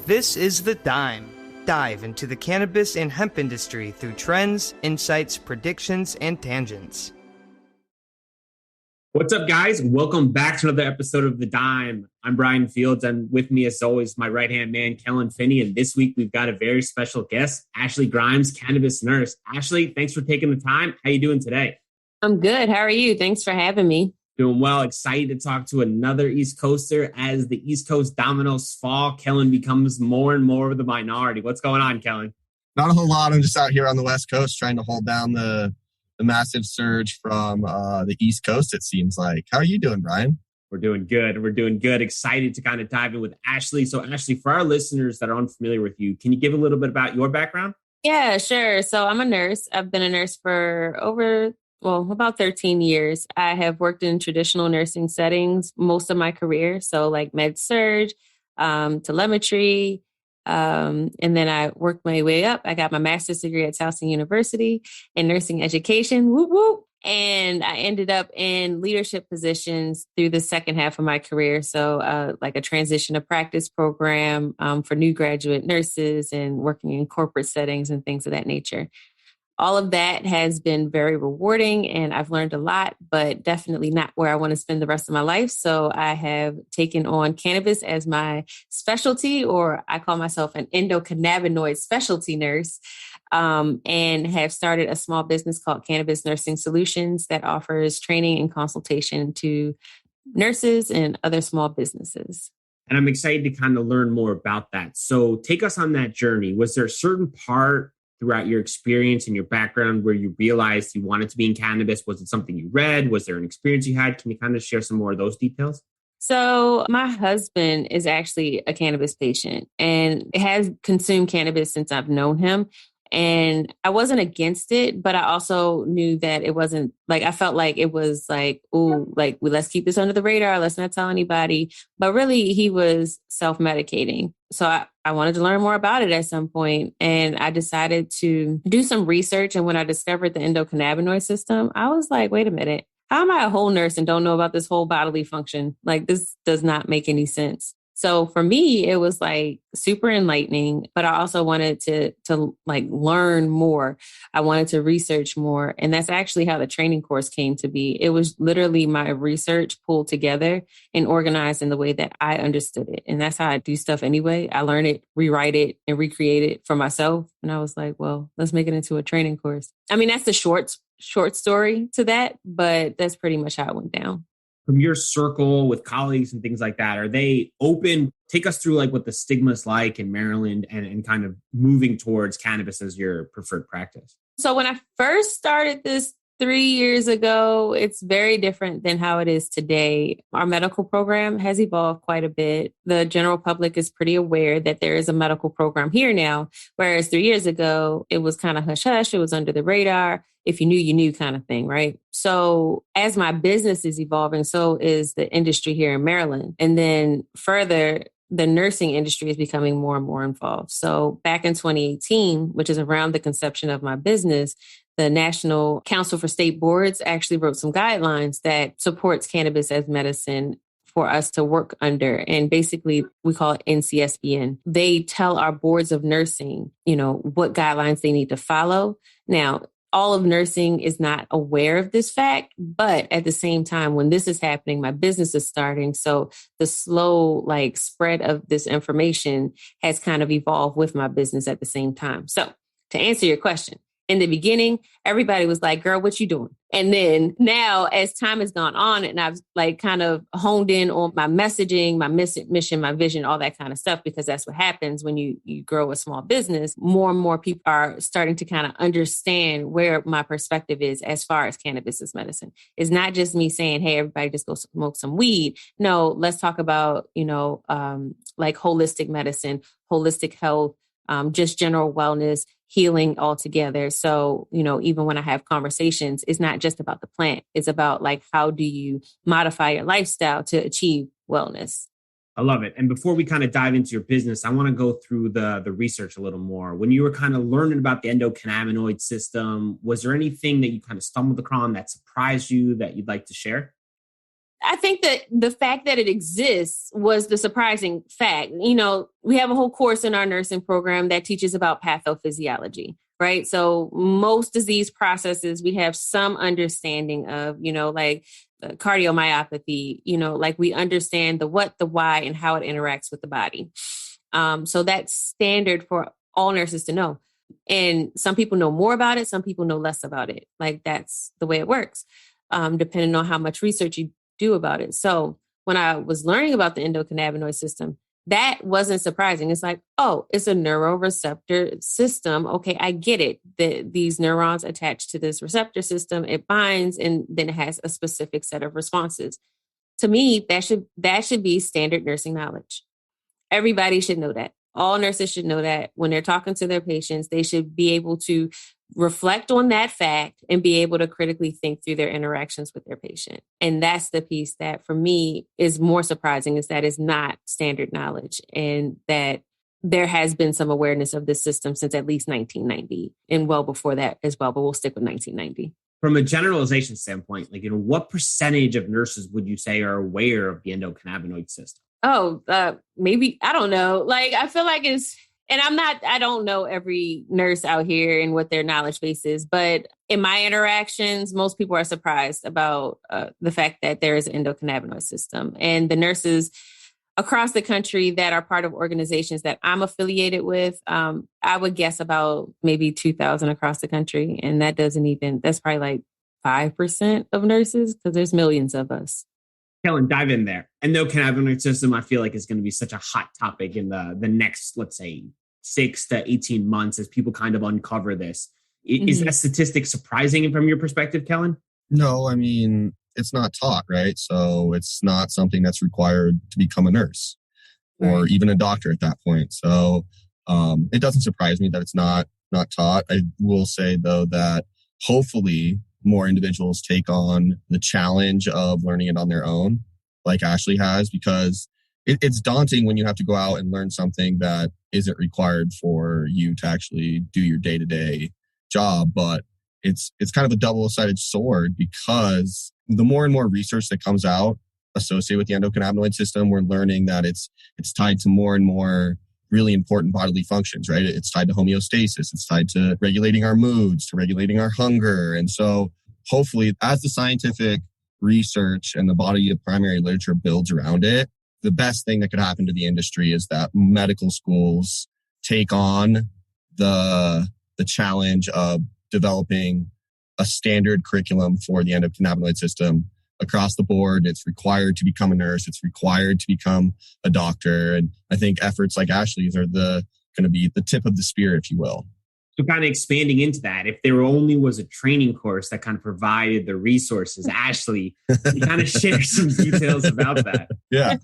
This is The Dime. Dive into the cannabis and hemp industry through trends, insights, predictions, and tangents. What's up, guys? Welcome back to another episode of The Dime. I'm Brian Fields, and with me, as always, my right-hand man, Kellan Finney. And this week, we've got a very special guest, Ashley Grimes, cannabis nurse. Ashley, thanks for taking the time. How you doing today? I'm good. How are you? Thanks for having me. Doing well. Excited to talk to another East Coaster. As the East Coast dominoes fall, Kellan becomes more and more of the minority. What's going on, Kellan? Not a whole lot. I'm just out here on the West Coast trying to hold down the massive surge from the East Coast, it seems like. How are you doing, Brian? We're doing good. We're doing good. Excited to kind of dive in with Ashley. So Ashley, for our listeners that are unfamiliar with you, can you give a little bit about your background? Yeah, sure. So I'm a nurse. I've been a nurse for about 13 years. I have worked in traditional nursing settings most of my career. So like med surg, telemetry, and then I worked my way up. I got my master's degree at Towson University in nursing education. Whoop, whoop. And I ended up in leadership positions through the second half of my career. So like a transition to practice program for new graduate nurses and working in corporate settings and things of that nature. All of that has been very rewarding and I've learned a lot, but definitely not where I want to spend the rest of my life. So I have taken on cannabis as my specialty, or I call myself an endocannabinoid specialty nurse, and have started a small business called Cannabis Nursing Solutions that offers training and consultation to nurses and other small businesses. And I'm excited to kind of learn more about that. So take us on that journey. Was there a certain part throughout your experience and your background where you realized you wanted to be in cannabis? Was it something you read? Was there an experience you had? Can you kind of share some more of those details? So my husband is actually a cannabis patient and has consumed cannabis since I've known him. And I wasn't against it, but I also knew that it wasn't like, I felt like it was like, ooh, like, well, let's keep this under the radar. Let's not tell anybody. But really, he was self-medicating. So I wanted to learn more about it at some point. And I decided to do some research. And when I discovered the endocannabinoid system, I was like, wait a minute, how am I a whole nurse and don't know about this whole bodily function? Like, this does not make any sense. So for me, it was like super enlightening, but I also wanted to like learn more. I wanted to research more. And that's actually how the training course came to be. It was literally my research pulled together and organized in the way that I understood it. And that's how I do stuff anyway. I learn it, rewrite it, and recreate it for myself. And I was like, well, let's make it into a training course. I mean, that's the short story to that, but that's pretty much how it went down. From your circle with colleagues and things like that, are they open? Take us through like what the stigma is like in Maryland and kind of moving towards cannabis as your preferred practice. So when I first started this 3 years ago, it's very different than how it is today. Our medical program has evolved quite a bit. The general public is pretty aware that there is a medical program here now, whereas 3 years ago, it was kind of hush-hush. It was under the radar. If you knew, you knew kind of thing, right? So as my business is evolving, so is the industry here in Maryland. And then further, the nursing industry is becoming more and more involved. So back in 2018, which is around the conception of my business, the National Council for State Boards actually wrote some guidelines that supports cannabis as medicine for us to work under. And basically, we call it NCSBN. They tell our boards of nursing, what guidelines they need to follow. Now, all of nursing is not aware of this fact, but at the same time, when this is happening, my business is starting. So the slow spread of this information has kind of evolved with my business at the same time. So to answer your question, in the beginning, everybody was like, girl, what you doing? And then now as time has gone on and I've kind of honed in on my messaging, my mission, my vision, all that kind of stuff, because that's what happens when you grow a small business. More and more people are starting to kind of understand where my perspective is as far as cannabis as medicine. It's not just me saying, hey, everybody just go smoke some weed. No, let's talk about, holistic medicine, holistic health, just general wellness, healing altogether. So, even when I have conversations, it's not just about the plant. It's about how do you modify your lifestyle to achieve wellness? I love it. And before we kind of dive into your business, I want to go through the research a little more. When you were kind of learning about the endocannabinoid system, was there anything that you kind of stumbled across that surprised you that you'd like to share? I think that the fact that it exists was the surprising fact. We have a whole course in our nursing program that teaches about pathophysiology, right? So most disease processes we have some understanding of, like cardiomyopathy, like we understand the what, the why, and how it interacts with the body. So that's standard for all nurses to know. And some people know more about it. Some people know less about it. Like that's the way it works, depending on how much research you do about it. So when I was learning about the endocannabinoid system, that wasn't surprising. It's like, oh, it's a neuroreceptor system. Okay, I get it. These neurons attach to this receptor system, it binds, and then it has a specific set of responses. To me, that should be standard nursing knowledge. Everybody should know that. All nurses should know that when they're talking to their patients, they should be able to reflect on that fact and be able to critically think through their interactions with their patient. And that's the piece that for me is more surprising, is that it's not standard knowledge, and that there has been some awareness of this system since at least 1990 and well before that as well, but we'll stick with 1990. From a generalization standpoint, what percentage of nurses would you say are aware of the endocannabinoid system? Maybe, I don't know. I feel like I don't know every nurse out here and what their knowledge base is, but in my interactions, most people are surprised about the fact that there is an endocannabinoid system. And the nurses across the country that are part of organizations that I'm affiliated with, I would guess about maybe 2,000 across the country. And that's probably like 5% of nurses, because there's millions of us. Kellan, dive in there. Endocannabinoid system, I feel like, is going to be such a hot topic in the next, let's say, 6 to 18 months as people kind of uncover this. Is that statistic surprising from your perspective, Kellan? No, I mean, it's not taught, right? So it's not something that's required to become a nurse or even a doctor at that point. So it doesn't surprise me that it's not taught. I will say, though, that hopefully more individuals take on the challenge of learning it on their own, like Ashley has, because it's daunting when you have to go out and learn something that isn't required for you to actually do your day-to-day job. But it's kind of a double-sided sword, because the more and more research that comes out associated with the endocannabinoid system, we're learning that it's tied to more and more really important bodily functions, right? It's tied to homeostasis. It's tied to regulating our moods, to regulating our hunger. And so hopefully, as the scientific research and the body of primary literature builds around it, the best thing that could happen to the industry is that medical schools take on the challenge of developing a standard curriculum for the endocannabinoid system across the board. It's required to become a nurse. It's required to become a doctor. And I think efforts like Ashley's are going to be the tip of the spear, if you will. So kind of expanding into that, if there only was a training course that kind of provided the resources, Ashley, you kind of share some details about that. Yeah.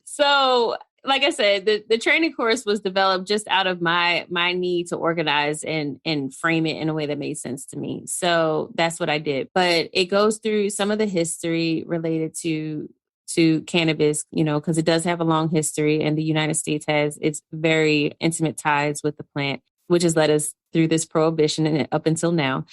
So like I said, the training course was developed just out of my need to organize and frame it in a way that made sense to me. So that's what I did. But it goes through some of the history related to cannabis, because it does have a long history, and the United States has its very intimate ties with the plant, which has led us through this prohibition and up until now.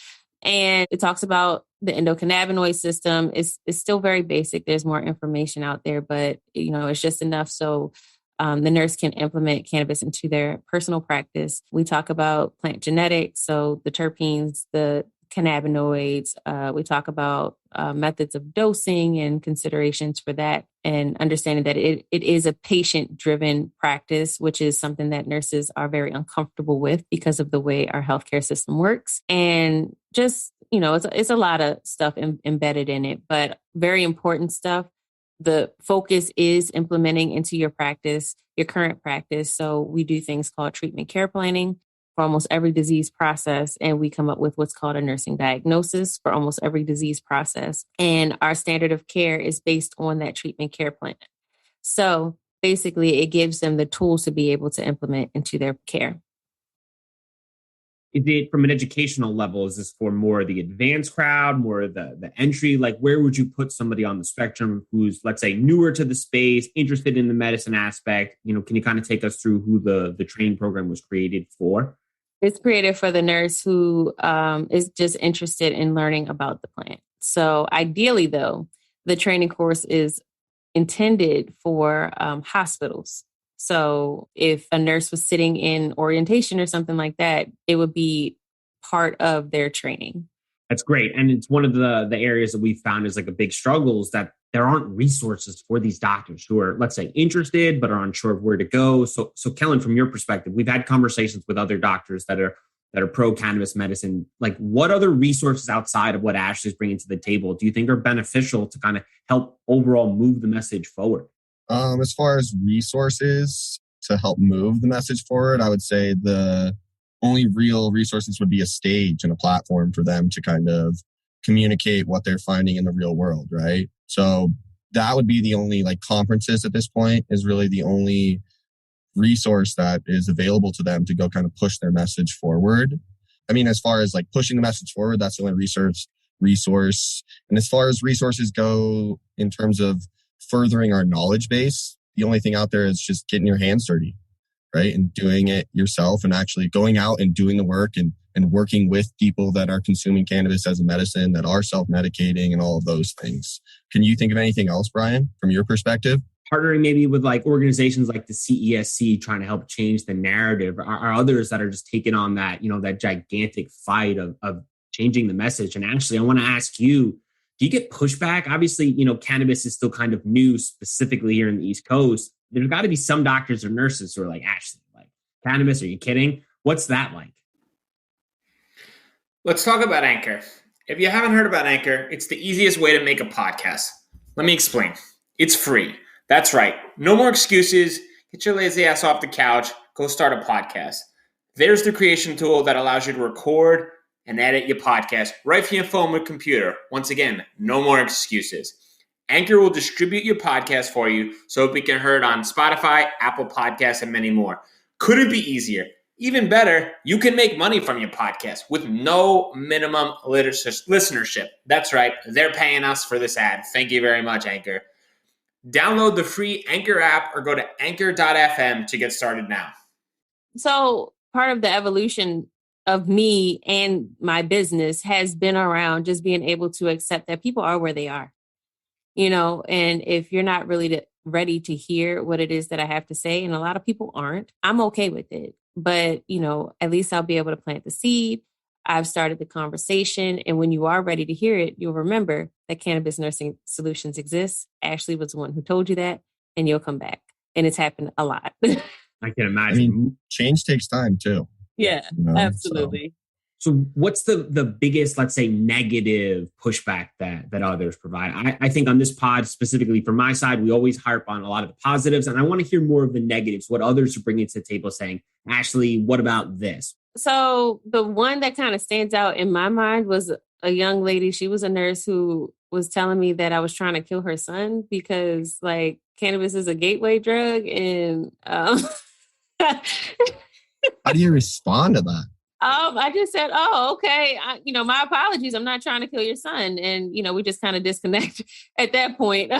And it talks about the endocannabinoid system. It's still very basic. There's more information out there, but it's just enough so the nurse can implement cannabis into their personal practice. We talk about plant genetics, so the terpenes, the cannabinoids. We talk about methods of dosing and considerations for that, and understanding that it is a patient-driven practice, which is something that nurses are very uncomfortable with because of the way our healthcare system works. And just, it's a lot of stuff embedded in it, but very important stuff. The focus is implementing into your practice, your current practice. So we do things called treatment care planning for almost every disease process. And we come up with what's called a nursing diagnosis for almost every disease process. And our standard of care is based on that treatment care plan. So basically, it gives them the tools to be able to implement into their care. Is it from an educational level? Is this for more the advanced crowd, more the entry? Like, where would you put somebody on the spectrum who's, let's say, newer to the space, interested in the medicine aspect? Can you kind of take us through who the training program was created for? It's created for the nurse who is just interested in learning about the plant. So ideally, though, the training course is intended for hospitals. So if a nurse was sitting in orientation or something like that, it would be part of their training. That's great. And it's one of the areas that we found is like a big struggle is that there aren't resources for these doctors who are, let's say, interested, but are unsure of where to go. So Kellan, from your perspective, we've had conversations with other doctors that are pro cannabis medicine. Like, what other resources outside of what Ashley's bringing to the table do you think are beneficial to kind of help overall move the message forward? As far as resources to help move the message forward, I would say the only real resources would be a stage and a platform for them to kind of communicate what they're finding in the real world, right? So that would be the only, like, conferences at this point is really the only resource that is available to them to go kind of push their message forward. I mean, as far as like pushing the message forward, that's the only resource. And as far as resources go in terms of furthering our knowledge base, the only thing out there is just getting your hands dirty, right? And doing it yourself and actually going out and doing the work and working with people that are consuming cannabis as a medicine, that are self-medicating and all of those things. Can you think of anything else, Bryan, from your perspective? Partnering maybe with like organizations like the CESC trying to help change the narrative, are others that are just taking on that, that gigantic fight of changing the message. And actually, I want to ask you, do you get pushback? Obviously, cannabis is still kind of new, specifically here in the East Coast. There's got to be some doctors or nurses who are like, Ashley, like, cannabis, are you kidding? What's that like? Let's talk about Anchor. If you haven't heard about Anchor, it's the easiest way to make a podcast. Let me explain. It's free. That's right. No more excuses. Get your lazy ass off the couch. Go start a podcast. There's the creation tool that allows you to record and edit your podcast right from your phone or computer. Once again, no more excuses. Anchor will distribute your podcast for you so it can be heard on Spotify, Apple Podcasts, and many more. Couldn't be easier. Even better, you can make money from your podcast with no minimum listenership. That's right. They're paying us for this ad. Thank you very much, Anchor. Download the free Anchor app or go to anchor.fm to get started now. So part of the evolution of me and my business has been around just being able to accept that people are where they are, and if you're not really ready to hear what it is that I have to say, and a lot of people aren't, I'm okay with it. But, at least I'll be able to plant the seed. I've started the conversation. And when you are ready to hear it, you'll remember that Cannabis Nursing Solutions exists. Ashley was the one who told you that, and you'll come back. And it's happened a lot. I can imagine. I mean, change takes time too. Yeah, absolutely. So what's the biggest, let's say, negative pushback that others provide? I think on this pod, specifically from my side, we always harp on a lot of the positives, and I want to hear more of the negatives, what others are bringing to the table saying, Ashley, what about this? So the one that kind of stands out in my mind was a young lady. She was a nurse who was telling me that I was trying to kill her son because, like, cannabis is a gateway drug. And how do you respond to that? I just said, oh, okay. My apologies. I'm not trying to kill your son. And, we just kind of disconnect at that point.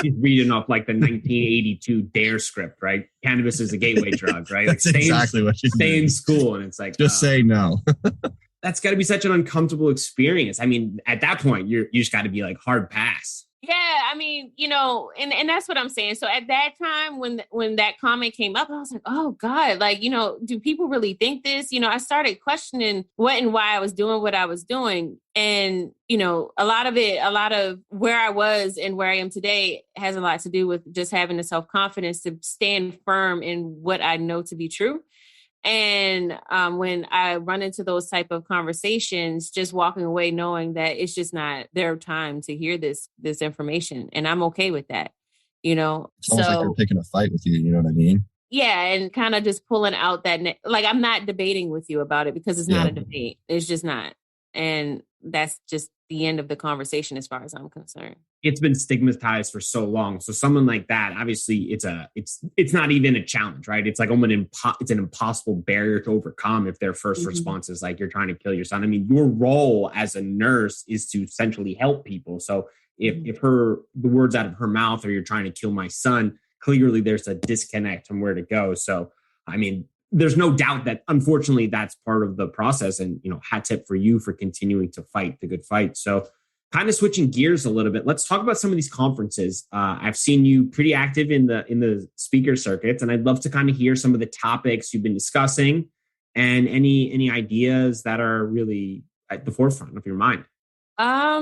She's reading off like the 1982 DARE script, right? Cannabis is a gateway drug, right? That's exactly what she's saying. Stay in school. And it's like, just say no. That's got to be such an uncomfortable experience. I mean, at that point, you just got to be like hard pass. Yeah, I mean, and that's what I'm saying. So at that time, when that comment came up, I was like, oh God, like, do people really think this? I started questioning what and why I was doing what I was doing. And, a lot of where I was and where I am today has a lot to do with just having the self-confidence to stand firm in what I know to be true. And when I run into those type of conversations, just walking away knowing that it's just not their time to hear this information, and I'm okay with that, It's almost like they're picking a fight with you. You know what I mean? Yeah, and kind of just pulling out that like I'm not debating with you about it because it's not a debate. It's just not, and that's just the end of the conversation as far as I'm concerned. It's been stigmatized for so long. So someone like that, obviously it's not even a challenge, right? It's like it's an impossible barrier to overcome if their first response is like, you're trying to kill your son. I mean, your role as a nurse is to essentially help people. So if the words out of her mouth are, you're trying to kill my son, clearly there's a disconnect from where to go. So, I mean, there's no doubt that unfortunately that's part of the process, and, hat tip for you for continuing to fight the good fight. So Kind of switching gears a little bit, let's talk about some of these conferences. I've seen you pretty active in the speaker circuits, and I'd love to kind of hear some of the topics you've been discussing and any ideas that are really at the forefront of your mind.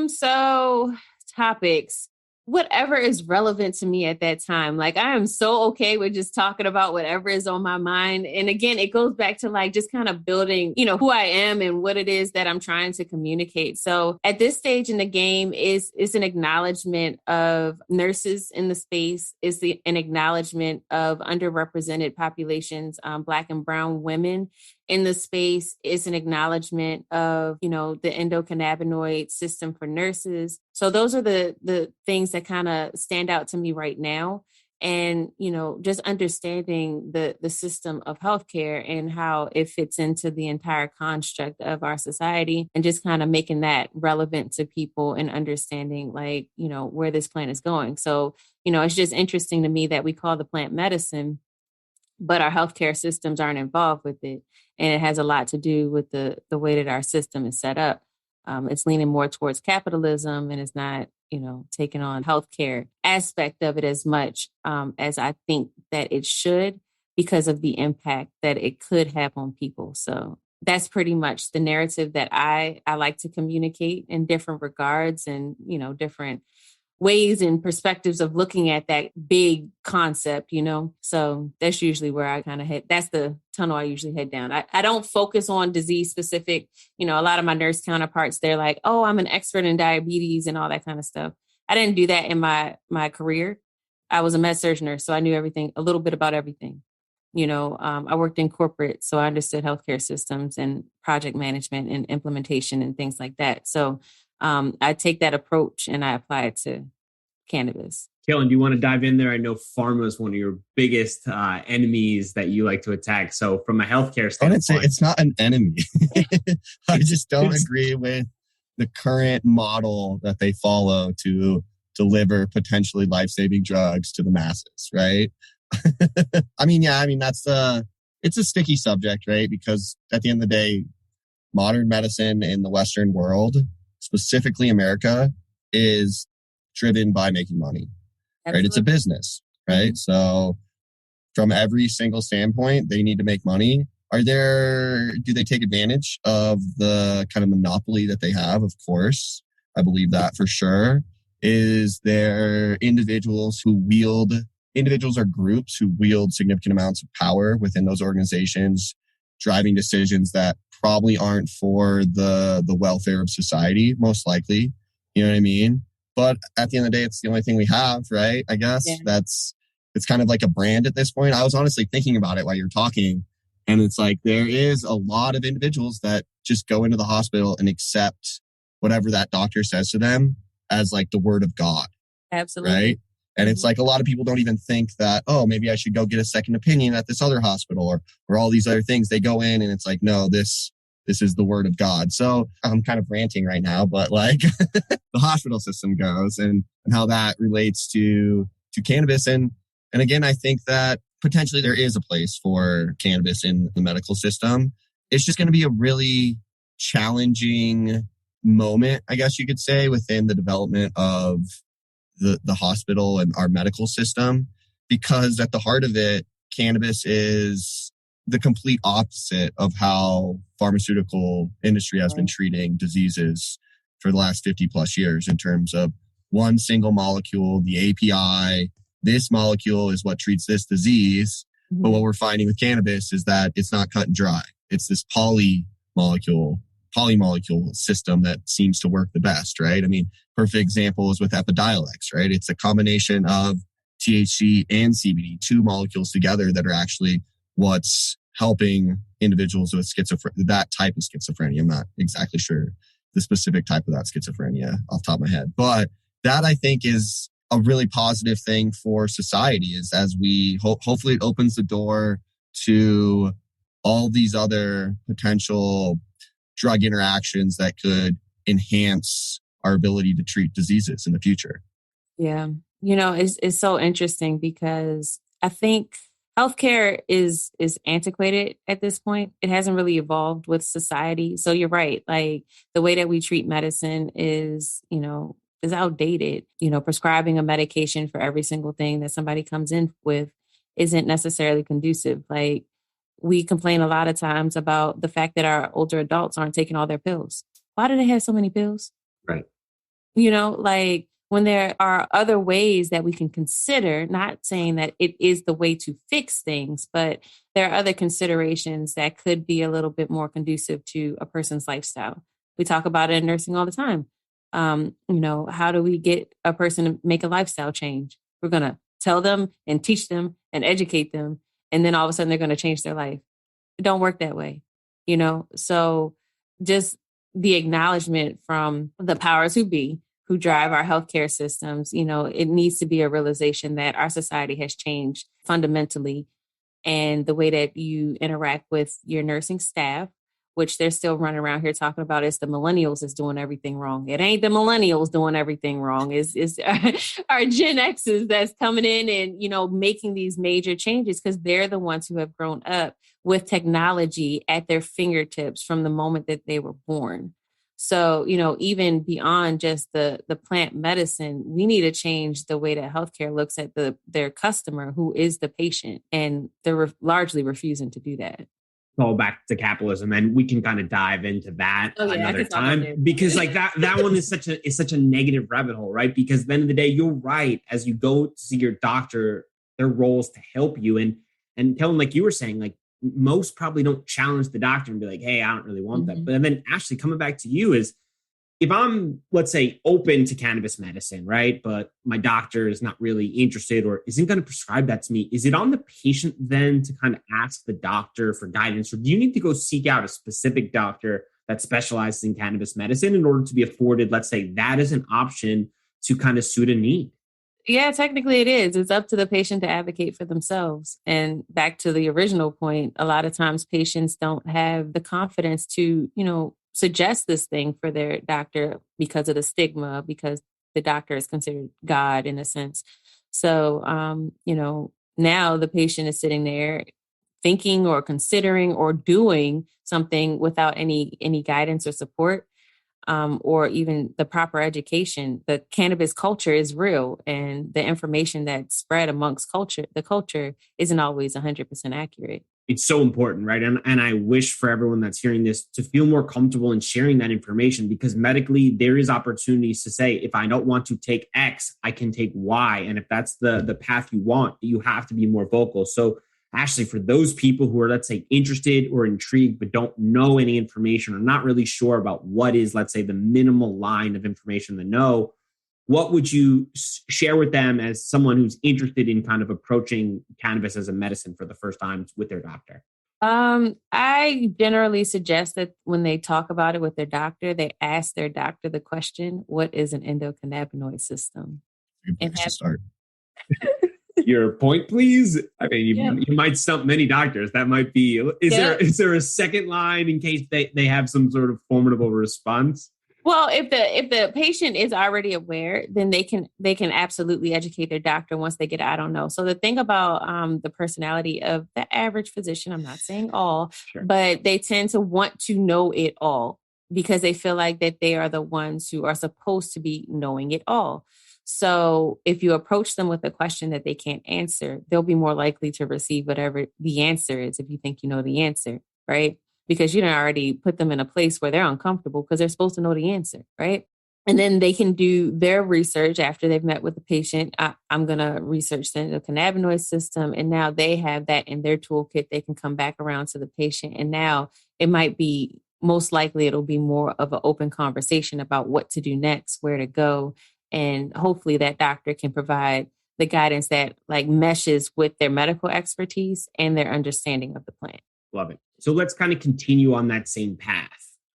So topics, whatever is relevant to me at that time. Like, I am so okay with just talking about whatever is on my mind. And again, it goes back to like just kind of building, who I am and what it is that I'm trying to communicate. So at this stage in the game is an acknowledgement of nurses in the space, is an acknowledgement of underrepresented populations, Black and brown women in the space, is an acknowledgement of, the endocannabinoid system for nurses. So those are the things that kind of stand out to me right now. And, just understanding the system of healthcare and how it fits into the entire construct of our society, and just kind of making that relevant to people and understanding like, where this plant is going. So, it's just interesting to me that we call the plant medicine, but our healthcare systems aren't involved with it. And it has a lot to do with the way that our system is set up. It's leaning more towards capitalism, and it's not, taking on healthcare aspect of it as much as I think that it should, because of the impact that it could have on people. So that's pretty much the narrative that I like to communicate in different regards, and, different ways and perspectives of looking at that big concept, So that's usually where I kind of head. That's the tunnel I usually head down. I don't focus on disease specific. A lot of my nurse counterparts, they're like, oh, I'm an expert in diabetes and all that kind of stuff. I didn't do that in my career. I was a med-surg nurse, so I knew everything, a little bit about everything. I worked in corporate, so I understood healthcare systems and project management and implementation and things like that. So I take that approach and I apply it to cannabis. Kellan, do you want to dive in there? I know pharma is one of your biggest enemies that you like to attack. So from a healthcare standpoint, I wouldn't say it's not an enemy. I just don't agree with the current model that they follow to deliver potentially life-saving drugs to the masses, right? It's a sticky subject, right? Because at the end of the day, modern medicine in the Western world, specifically America, is driven by making money, right? It's a business, right? Mm-hmm. So from every single standpoint, they need to make money. Do they take advantage of the kind of monopoly that they have? Of course. I believe that for sure. Is there individuals or groups who wield significant amounts of power within those organizations, driving decisions that probably aren't for the welfare of society, most likely. You know what I mean? But at the end of the day, it's the only thing we have, right? I guess it's kind of like a brand at this point. I was honestly thinking about it while you're talking. And it's like, there is a lot of individuals that just go into the hospital and accept whatever that doctor says to them as like the word of God. Absolutely. Right? And it's like a lot of people don't even think that, oh, maybe I should go get a second opinion at this other hospital or all these other things. They go in and it's like, no, this is the word of God. So I'm kind of ranting right now, but like the hospital system goes and how that relates to cannabis. And again, I think that potentially there is a place for cannabis in the medical system. It's just going to be a really challenging moment, I guess you could say, within the development of the hospital and our medical system, because at the heart of it, cannabis is the complete opposite of how pharmaceutical industry has been treating diseases for the last 50 plus years in terms of one single molecule, the API. This molecule is what treats this disease. Mm-hmm. But what we're finding with cannabis is that it's not cut and dry. It's this polymolecule system that seems to work the best, right? I mean, perfect example is with Epidiolex, right? It's a combination of THC and CBD, two molecules together that are actually what's helping individuals with that type of schizophrenia. I'm not exactly sure the specific type of that schizophrenia off the top of my head, but that I think is a really positive thing for society, is as we hopefully it opens the door to all these other potential drug interactions that could enhance our ability to treat diseases in the future. Yeah. It's so interesting because I think healthcare is antiquated at this point. It hasn't really evolved with society. So you're right. Like the way that we treat medicine is outdated. Prescribing a medication for every single thing that somebody comes in with isn't necessarily conducive. Like we complain a lot of times about the fact that our older adults aren't taking all their pills. Why do they have so many pills? Right. Like when there are other ways that we can consider, not saying that it is the way to fix things, but there are other considerations that could be a little bit more conducive to a person's lifestyle. We talk about it in nursing all the time. How do we get a person to make a lifestyle change? We're going to tell them and teach them and educate them. And then all of a sudden they're going to change their life. It don't work that way, So just the acknowledgement from the powers who be, who drive our healthcare systems, it needs to be a realization that our society has changed fundamentally. And the way that you interact with your nursing staff, which they're still running around here talking about, is the millennials is doing everything wrong. It ain't the millennials doing everything wrong. It's our Gen X's that's coming in and, making these major changes because they're the ones who have grown up with technology at their fingertips from the moment that they were born. So, even beyond just the plant medicine, we need to change the way that healthcare looks at their customer, who is the patient, and they're largely refusing to do that. All back to capitalism, and we can kind of dive into that another time because like that one is such a negative rabbit hole, right? Because at the end of the day, you're right. As you go to see your doctor, their role is to help you, and Kellan, like you were saying, like most probably don't challenge the doctor and be like, hey, I don't really want that. But then Ashley, coming back to you, is if I'm, let's say, open to cannabis medicine, right? But my doctor is not really interested or isn't going to prescribe that to me. Is it on the patient then to kind of ask the doctor for guidance? Or do you need to go seek out a specific doctor that specializes in cannabis medicine in order to be afforded, let's say, that is an option to kind of suit a need? Yeah, technically it is. It's up to the patient to advocate for themselves. And back to the original point, a lot of times patients don't have the confidence to, suggest this thing for their doctor because of the stigma, because the doctor is considered God in a sense. So, now the patient is sitting there thinking or considering or doing something without any guidance or support. Or even the proper education. The cannabis culture is real, and the information that's spread amongst the culture isn't always 100% accurate. It's so important, right? And I wish for everyone that's hearing this to feel more comfortable in sharing that information, because medically there is opportunities to say, if I don't want to take X, I can take Y. And if that's the path you want, you have to be more vocal. So Ashley, for those people who are, let's say, interested or intrigued, but don't know any information or not really sure about what is, let's say, the minimal line of information to know, what would you share with them as someone who's interested in kind of approaching cannabis as a medicine for the first time with their doctor? I generally suggest that when they talk about it with their doctor, they ask their doctor the question, what is an endocannabinoid system? Good place to start. Your point, please. I mean, you might stump many doctors. That might be. Is there a second line in case they have some sort of formidable response? Well, if the patient is already aware, then they can absolutely educate their doctor once they get, I don't know. So the thing about the personality of the average physician, I'm not saying all, sure, but they tend to want to know it all because they feel like that they are the ones who are supposed to be knowing it all. So if you approach them with a question that they can't answer, they'll be more likely to receive whatever the answer is if you think you know the answer, right? Because you done already put them in a place where they're uncomfortable because they're supposed to know the answer, right? And then they can do their research after they've met with the patient. I'm going to research the endocannabinoid system. And now they have that in their toolkit. They can come back around to the patient. And now it might be, most likely it'll be more of an open conversation about what to do next, where to go. And hopefully that doctor can provide the guidance that like meshes with their medical expertise and their understanding of the plant. Love it. So let's kind of continue on that same path.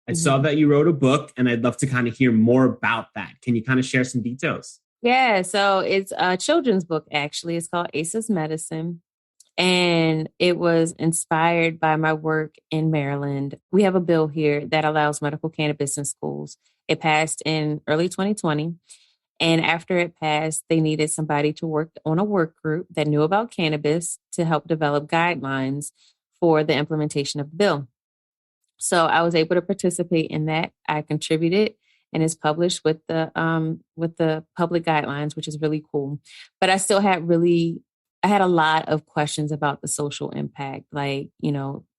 I saw that you wrote a book, and I'd love to kind of hear more about that. Can you kind of share some details? Yeah, so it's a children's book, actually. It's called Ace's Medicine, and it was inspired by my work in Maryland. We have a bill here that allows medical cannabis in schools. It passed in early 2020, And after it passed, they needed somebody to work on a work group that knew about cannabis to help develop guidelines for the implementation of the bill. So I was able to participate in that. I contributed, and it's published with the public guidelines, which is really cool. But I still had I had a lot of questions about the social impact. Like,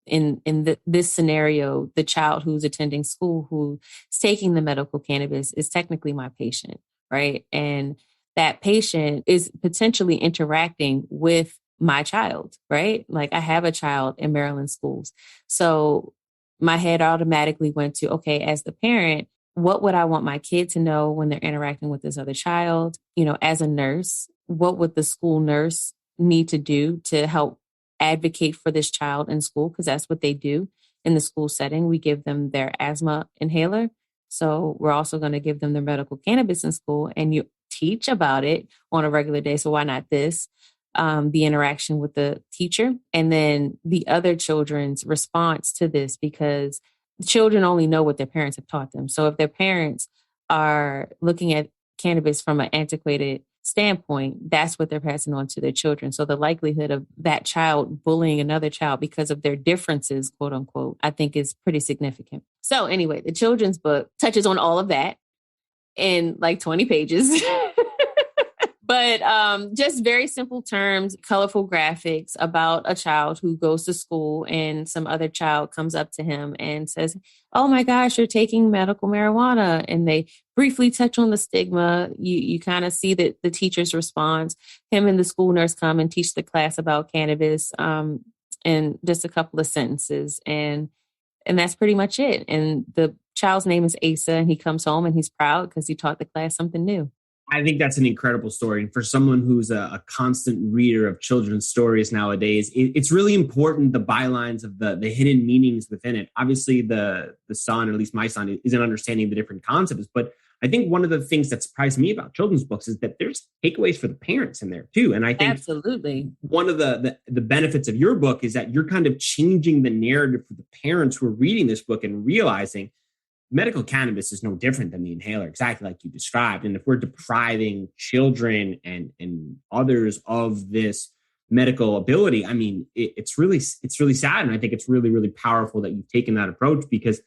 in this scenario, the child who's attending school who's taking the medical cannabis is technically my patient, right? And that patient is potentially interacting with my child, right? Like, I have a child in Maryland schools. So my head automatically went to, okay, as the parent, what would I want my kid to know when they're interacting with this other child? As a nurse, what would the school nurse need to do to help advocate for this child in school? Because that's what they do in the school setting. We give them their asthma inhaler. So we're also going to give them their medical cannabis in school, and you teach about it on a regular day. So why not this? The interaction with the teacher, and then the other children's response to this, because children only know what their parents have taught them. So if their parents are looking at cannabis from an antiquated standpoint, that's what they're passing on to their children. So the likelihood of that child bullying another child because of their differences, quote unquote, I think is pretty significant. So anyway, the children's book touches on all of that in like 20 pages. But just very simple terms, colorful graphics about a child who goes to school and some other child comes up to him and says, "Oh my gosh, you're taking medical marijuana." And they briefly touch on the stigma. You kind of see that the teacher's response. Him and the school nurse come and teach the class about cannabis in just a couple of sentences. And that's pretty much it. And the child's name is Asa, and he comes home and he's proud because he taught the class something new. I think that's an incredible story. And for someone who's a constant reader of children's stories nowadays, it's really important, the bylines of the hidden meanings within it. Obviously, the son, or at least my son, isn't understanding the different concepts. But I think one of the things that surprised me about children's books is that there's takeaways for the parents in there too. And I think absolutely one of the benefits of your book is that you're kind of changing the narrative for the parents who are reading this book and realizing medical cannabis is no different than the inhaler, exactly like you described. And if we're depriving children and others of this medical ability, I mean, it's really sad. And I think it's really, really powerful that you've taken that approach, because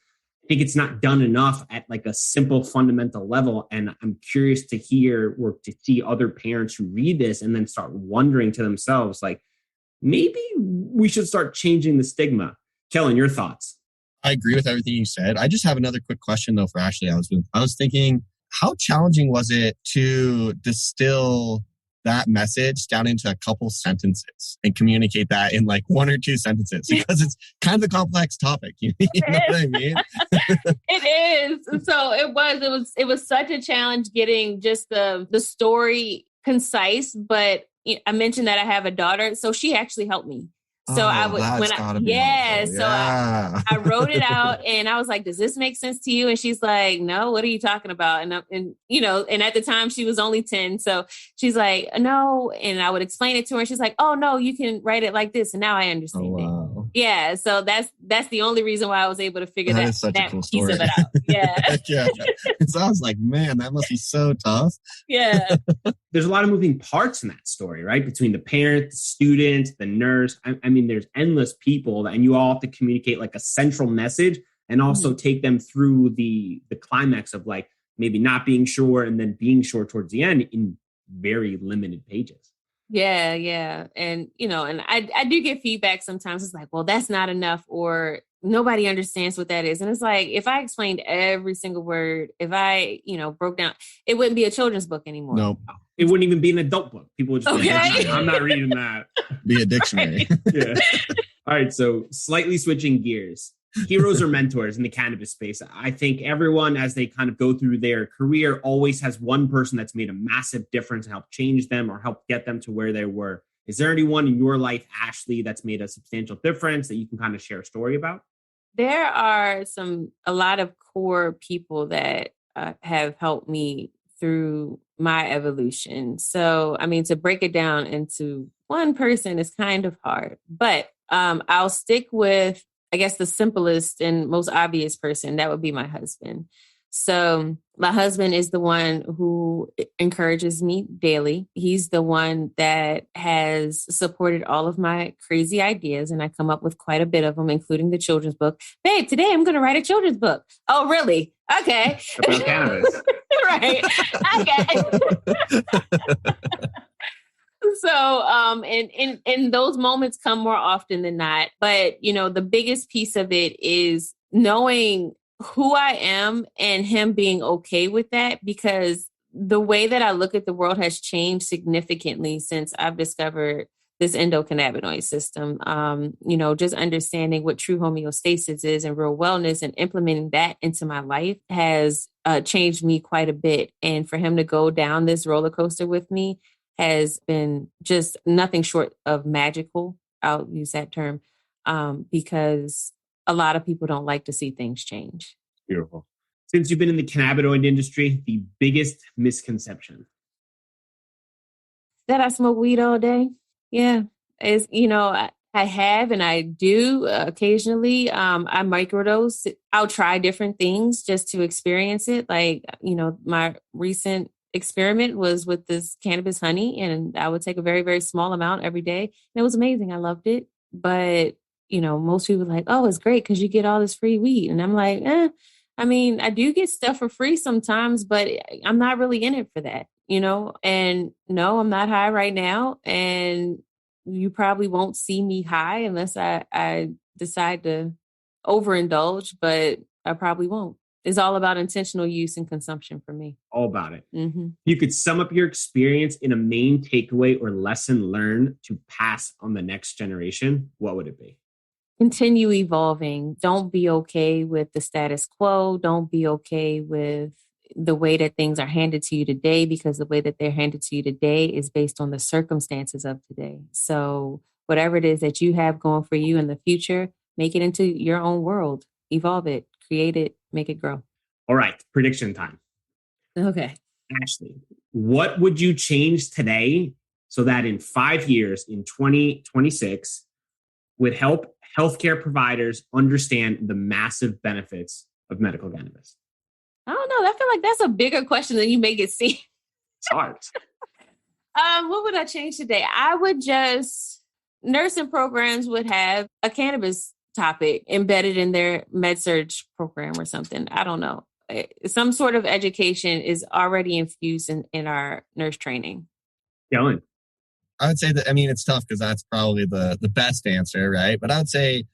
I think it's not done enough at like a simple fundamental level. And I'm curious to hear or to see other parents who read this and then start wondering to themselves, like, maybe we should start changing the stigma. Kellan, your thoughts? I agree with everything you said. I just have another quick question though for Ashley. I was thinking, how challenging was it to distill that message down into a couple sentences and communicate that in like one or two sentences? Because it's kind of a complex topic. You know what I mean? It is. So it was such a challenge getting just the story concise. But I mentioned that I have a daughter, so she actually helped me. So I wrote it out and I was like, "Does this make sense to you?" And she's like, "No, what are you talking about?" And at the time she was only 10. So she's like, "No." And I would explain it to her. And she's like, "Oh no, you can write it like this." And now I understand it. Yeah. So that's the only reason why I was able to figure that cool piece of it out. Yeah. Yeah. So I was like, man, that must be so tough. Yeah. There's a lot of moving parts in that story, right? Between the parent, the student, the nurse. I mean, there's endless people, and you all have to communicate like a central message and also take them through the climax of like maybe not being sure and then being sure towards the end in very limited pages. Yeah, yeah. And, and I do get feedback sometimes. It's like, well, that's not enough, or nobody understands what that is. And it's like, if I explained every single word, if I, broke down, it wouldn't be a children's book anymore. No. It wouldn't even be an adult book. People would just be like, I'm not reading that. Be a dictionary. Yeah. All right. So slightly switching gears. Heroes or mentors in the cannabis space. I think everyone, as they kind of go through their career, always has one person that's made a massive difference and helped change them or help get them to where they were. Is there anyone in your life, Ashley, that's made a substantial difference that you can kind of share a story about? There are a lot of core people that have helped me through my evolution. So, I mean, to break it down into one person is kind of hard, but I'll stick with, I guess, the simplest and most obvious person. That would be my husband. So my husband is the one who encourages me daily. He's the one that has supported all of my crazy ideas, and I come up with quite a bit of them, including the children's book. Babe, today I'm going to write a children's book. Oh, really? Okay. About cannabis. Right. Okay. So, and those moments come more often than not. But, you know, the biggest piece of it is knowing who I am and him being okay with that, because the way that I look at the world has changed significantly since I've discovered this endocannabinoid system. You know, just understanding what true homeostasis is and real wellness and implementing that into my life has changed me quite a bit. And for him to go down this roller coaster with me has been just nothing short of magical. I'll use that term because a lot of people don't like to see things change. Beautiful. Since you've been in the cannabinoid industry, the biggest misconception? That I smoke weed all day. Yeah. Is, you know, I have and I do occasionally. I microdose. I'll try different things just to experience it. Like, you know, my recent experiment was with this cannabis honey, and I would take a very, very small amount every day. And it was amazing. I loved it. But, you know, most people are like, oh, it's great because you get all this free weed. And I'm like, I mean, I do get stuff for free sometimes, but I'm not really in it for that, you know? And no, I'm not high right now. And you probably won't see me high unless I decide to overindulge, but I probably won't. It's all about intentional use and consumption for me. All about it. Mm-hmm. You could sum up your experience in a main takeaway or lesson learned to pass on the next generation. What would it be? Continue evolving. Don't be okay with the status quo. Don't be okay with the way that things are handed to you today, because the way that they're handed to you today is based on the circumstances of today. So whatever it is that you have going for you in the future, make it into your own world. Evolve it, create it, make it grow. All right. Prediction time. Okay. Ashley, what would you change today so that in 5 years, in 2026, would help healthcare providers understand the massive benefits of medical cannabis? I don't know. I feel like that's a bigger question than you make it seem. It's hard. What would I change today? I would nursing programs would have a cannabis topic embedded in their med-surg program or something. I don't know. Some sort of education is already infused in our nurse training. Kellan. I would say that, I mean, it's tough because that's probably the best answer, right? But I would say,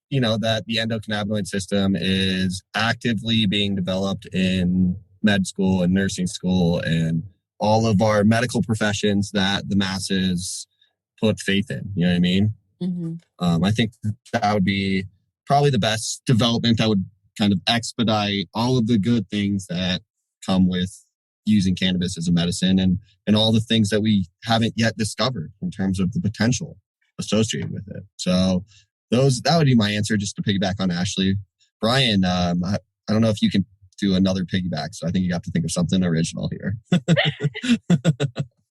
you know, that the endocannabinoid system is actively being developed in med school and nursing school and all of our medical professions that the masses put faith in. You know what I mean? Mm-hmm. I think that would be probably the best development that would kind of expedite all of the good things that come with using cannabis as a medicine and all the things that we haven't yet discovered in terms of the potential associated with it. So that would be my answer, just to piggyback on Ashley. Bryan, I don't know if you can do another piggyback, so I think you have to think of something original here.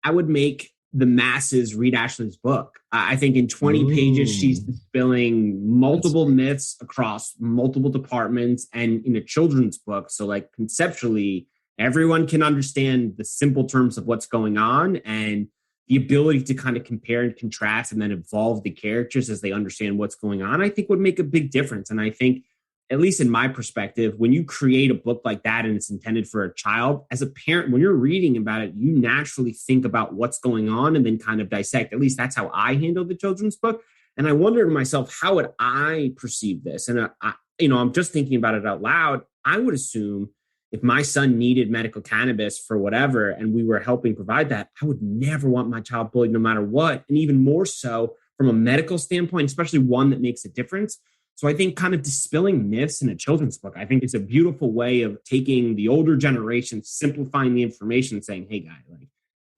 I would make the masses read Ashley's book. I think in 20 pages, she's dispelling multiple myths across multiple departments and in a children's book. So like conceptually, everyone can understand the simple terms of what's going on, and the ability to kind of compare and contrast and then evolve the characters as they understand what's going on, I think would make a big difference. And I think, at least in my perspective, when you create a book like that and it's intended for a child, as a parent, when you're reading about it, you naturally think about what's going on and then kind of dissect. At least that's how I handle the children's book. And I wonder to myself, how would I perceive this? And I'm just thinking about it out loud. I would assume if my son needed medical cannabis for whatever, and we were helping provide that, I would never want my child bullied no matter what. And even more so from a medical standpoint, especially one that makes a difference. So I think kind of dispelling myths in a children's book, I think is a beautiful way of taking the older generation, simplifying the information and saying, hey guy, like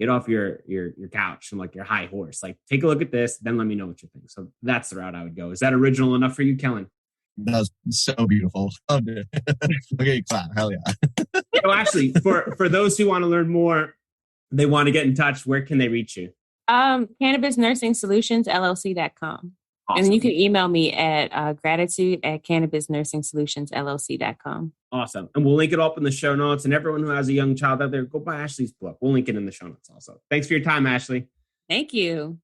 get off your couch and like your high horse, like take a look at this, then let me know what you think. So that's the route I would go. Is that original enough for you, Kellan? That was so beautiful. Oh, dude. Okay, clap. Hell yeah. So Ashley, for those who want to learn more, they want to get in touch, where can they reach you? Cannabis Nursing Solutions, LLC.com. Awesome. And you can email me at gratitude@cannabisnursingsolutionsllc.com. Awesome. And we'll link it up in the show notes. And everyone who has a young child out there, go buy Ashley's book. We'll link it in the show notes also. Thanks for your time, Ashley. Thank you.